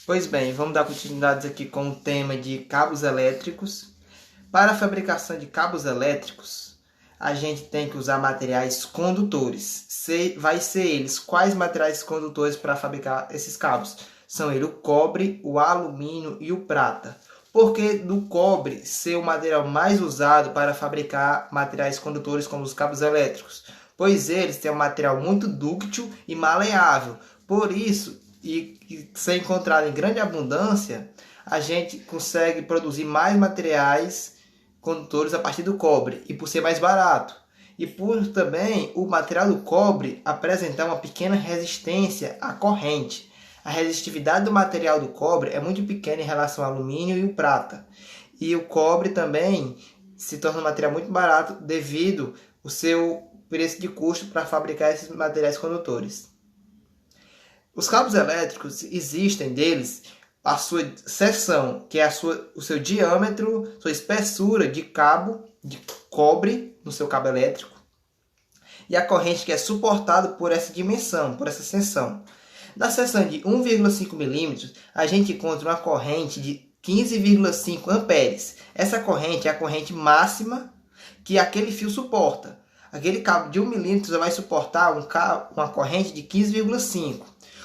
Pois bem, vamos dar continuidade aqui com o tema de cabos elétricos. Para a fabricação de cabos elétricos, a gente tem que usar materiais condutores. Vai ser eles quais materiais condutores para fabricar esses cabos? São eles o cobre, o alumínio e o prata. Por que do cobre ser o material mais usado para fabricar materiais condutores como os cabos elétricos? Pois eles têm um material muito dúctil e maleável. Por isso, e ser encontrado em grande abundância, a gente consegue produzir mais materiais condutores a partir do cobre, e por ser mais barato. E por também o material do cobre apresentar uma pequena resistência à corrente. A resistividade do material do cobre é muito pequena em relação ao alumínio e o prata. E o cobre também se torna um material muito barato devido ao seu preço de custo para fabricar esses materiais condutores. Os cabos elétricos existem deles a sua seção, que é o seu diâmetro, sua espessura de cabo de cobre no seu cabo elétrico, e a corrente que é suportada por essa dimensão, por essa seção. Na seção de 1,5 milímetros, a gente encontra uma corrente de 15,5 amperes. Essa corrente é a corrente máxima que aquele fio suporta. Aquele cabo de 1 milímetro vai suportar uma corrente de 15,5.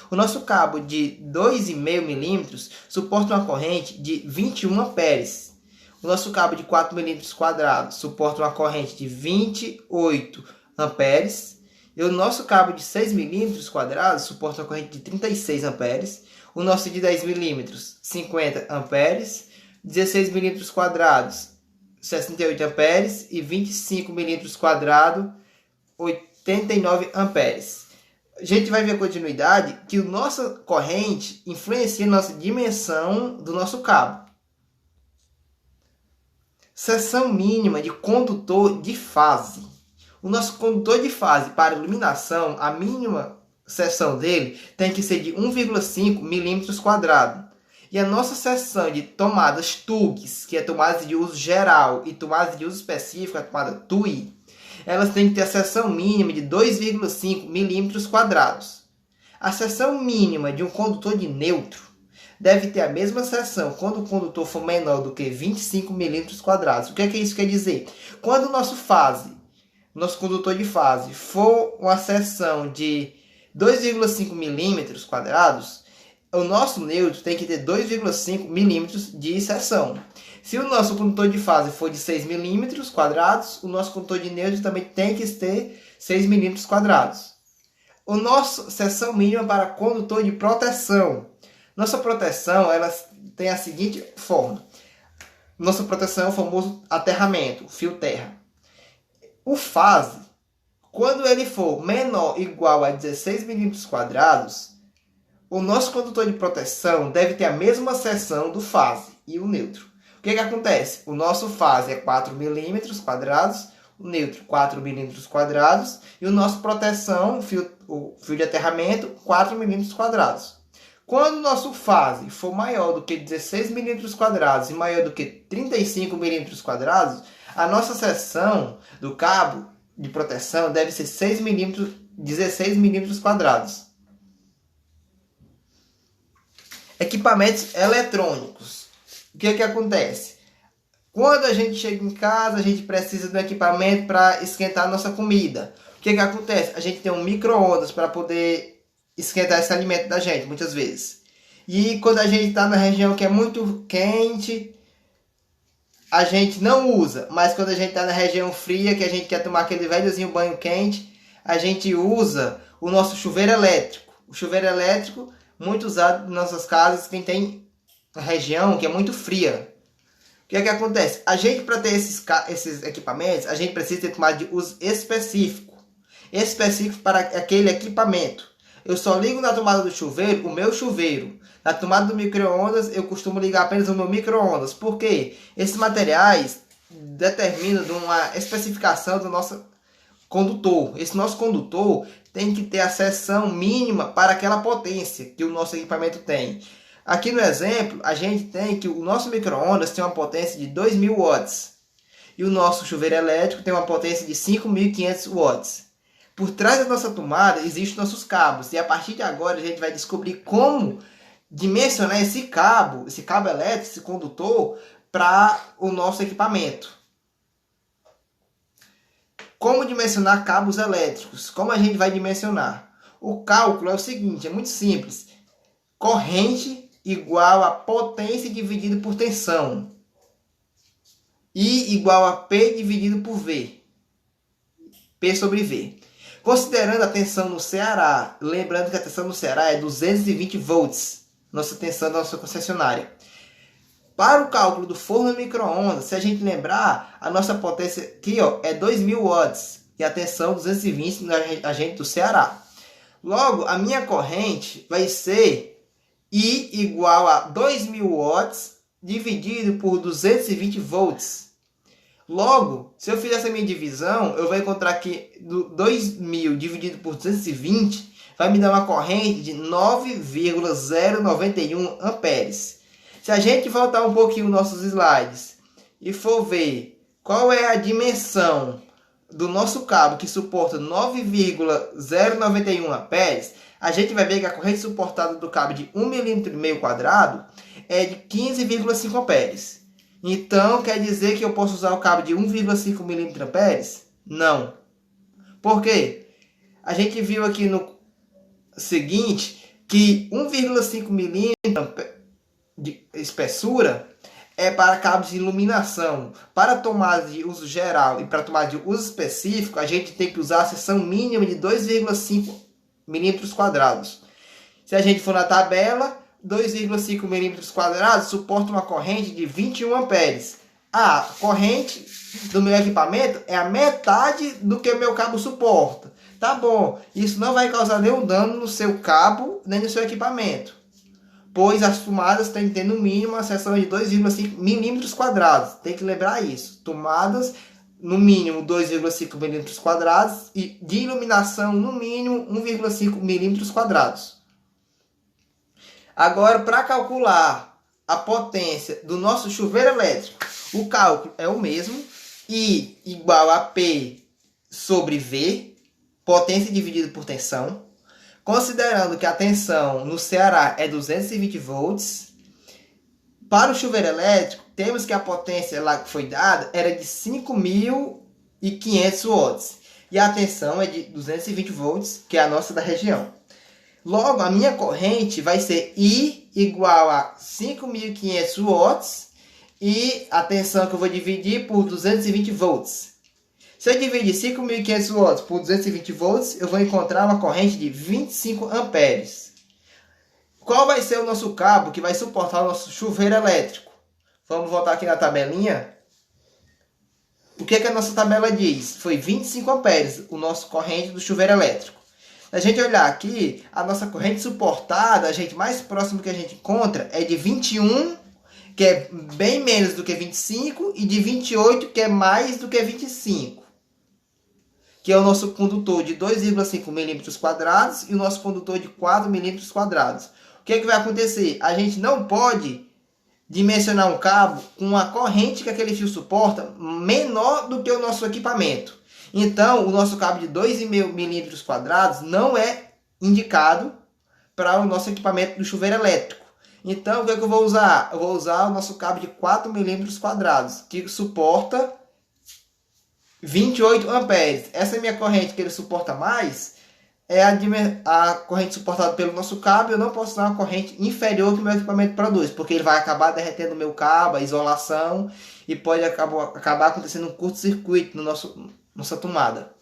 O nosso cabo de 2,5 milímetros suporta uma corrente de 21 amperes. O nosso cabo de 4 milímetros quadrados suporta uma corrente de 28 amperes. E o nosso cabo de 6 milímetros quadrados suporta uma corrente de 36 amperes. O nosso de 10 milímetros, 50 amperes. 16 milímetros quadrados, 68 amperes. E 25 milímetros quadrados, 89 amperes. A gente vai ver a continuidade que a nossa corrente influencia a nossa dimensão do nosso cabo. Seção mínima de condutor de fase. O nosso condutor de fase para iluminação, a mínima seção dele tem que ser de 1,5 milímetros quadrados. E a nossa seção de tomadas TUGs, que é tomada de uso geral, e tomada de uso específico, a tomada TUI, elas têm que ter a seção mínima de 2,5 milímetros quadrados. A seção mínima de um condutor de neutro deve ter a mesma seção quando o condutor for menor do que 25 milímetros quadrados. O que é que isso quer dizer? Quando o nosso condutor de fase for uma seção de 2,5 milímetros quadrados, o nosso neutro tem que ter 2,5 milímetros de seção. Se o nosso condutor de fase for de 6 milímetros quadrados, o nosso condutor de neutro também tem que ter 6 milímetros quadrados. A nossa seção mínima para condutor de proteção. Nossa proteção ela tem a seguinte forma. Nossa proteção é o famoso aterramento, o fio terra. O fase, quando ele for menor ou igual a 16 milímetros quadrados, o nosso condutor de proteção deve ter a mesma seção do fase e o neutro. O que acontece? O nosso fase é 4 milímetros quadrados, o neutro 4 milímetros quadrados e o nosso proteção, o fio de aterramento, 4 milímetros quadrados. Quando o nosso fase for maior do que 16 milímetros quadrados e maior do que 35 milímetros quadrados, a nossa seção do cabo de proteção deve ser 16 milímetros quadrados. Equipamentos eletrônicos. O que acontece? Quando a gente chega em casa, a gente precisa de um equipamento para esquentar a nossa comida. O que acontece? A gente tem um micro-ondas para poder esquentar esse alimento da gente, muitas vezes. E quando a gente está na região que é muito quente, a gente não usa. Mas quando a gente está na região fria, que a gente quer tomar aquele velhozinho banho quente, a gente usa o nosso chuveiro elétrico. O chuveiro elétrico, muito usado nas nossas casas, quem tem região que é muito fria. O que acontece? A gente, para ter esses equipamentos, a gente precisa ter tomada de uso específico para aquele equipamento. Eu só ligo na tomada do chuveiro o meu chuveiro. Na tomada do micro-ondas, eu costumo ligar apenas o meu micro-ondas. Por quê? Esses materiais determinam uma especificação do nosso condutor. Esse nosso condutor tem que ter a seção mínima para aquela potência que o nosso equipamento tem. Aqui no exemplo, a gente tem que o nosso micro-ondas tem uma potência de 2.000 watts. E o nosso chuveiro elétrico tem uma potência de 5.500 watts. Por trás da nossa tomada existem nossos cabos. E a partir de agora a gente vai descobrir como dimensionar esse cabo elétrico, esse condutor, para o nosso equipamento. Como dimensionar cabos elétricos? Como a gente vai dimensionar? O cálculo é o seguinte, é muito simples. Corrente igual a potência dividido por tensão. I igual a P dividido por V. P sobre V. Considerando a tensão no Ceará, lembrando que a tensão no Ceará é 220 volts, nossa tensão da nossa concessionária. Para o cálculo do forno micro-ondas, se a gente lembrar, a nossa potência aqui é 2.000 watts e a tensão 220 no agente do Ceará. Logo, a minha corrente vai ser I igual a 2.000 watts dividido por 220 volts. Logo, se eu fizer essa minha divisão, eu vou encontrar que 2.000 dividido por 220 vai me dar uma corrente de 9,091 amperes. Se a gente voltar um pouquinho nossos slides e for ver qual é a dimensão do nosso cabo que suporta 9,091 amperes, a gente vai ver que a corrente suportada do cabo de 1,5 mm é de 15,5 amperes. Então, quer dizer que eu posso usar o cabo de 1,5 mm amperes? Não. Por quê? A gente viu aqui no seguinte que 1,5 mm de espessura é para cabos de iluminação. Para tomada de uso geral e para tomada de uso específico, a gente tem que usar a seção mínima de 2,5 milímetros quadrados. Se a gente for na tabela, 2,5 milímetros quadrados suporta uma corrente de 21 amperes. A corrente do meu equipamento é a metade do que o meu cabo suporta. Tá bom, isso não vai causar nenhum dano no seu cabo nem no seu equipamento, pois as tomadas têm que ter no mínimo uma seção de 2,5 milímetros quadrados. Tem que lembrar isso. Tomadas no mínimo 2,5 milímetros quadrados e de iluminação no mínimo 1,5 milímetros quadrados. Agora, para calcular a potência do nosso chuveiro elétrico, o cálculo é o mesmo. I igual a P sobre V, potência dividido por tensão. Considerando que a tensão no Ceará é 220 volts, para o chuveiro elétrico, temos que a potência lá que foi dada era de 5.500 watts. E a tensão é de 220 volts, que é a nossa da região. Logo, a minha corrente vai ser I igual a 5.500 watts e a tensão que eu vou dividir por 220 volts. Se eu dividir 5.500 watts por 220 volts, eu vou encontrar uma corrente de 25 amperes. Qual vai ser o nosso cabo que vai suportar o nosso chuveiro elétrico? Vamos voltar aqui na tabelinha. O que a nossa tabela diz? Foi 25 amperes, o nosso corrente do chuveiro elétrico. Se a gente olhar aqui, a nossa corrente suportada, a gente mais próximo que a gente encontra é de 21, que é bem menos do que 25, e de 28, que é mais do que 25. Que é o nosso condutor de 2,5 milímetros quadrados e o nosso condutor de 4 milímetros quadrados. O que vai acontecer? A gente não pode dimensionar um cabo com a corrente que aquele fio suporta menor do que o nosso equipamento. Então, o nosso cabo de 2,5 milímetros quadrados não é indicado para o nosso equipamento do chuveiro elétrico. Então, o que eu vou usar? Eu vou usar o nosso cabo de 4 milímetros quadrados, que suporta 28 amperes. Essa é a minha corrente que ele suporta mais. É a corrente suportada pelo nosso cabo. Eu não posso usar uma corrente inferior que o meu equipamento produz, porque ele vai acabar derretendo o meu cabo, a isolação, e pode acabar acontecendo um curto-circuito no nossa tomada.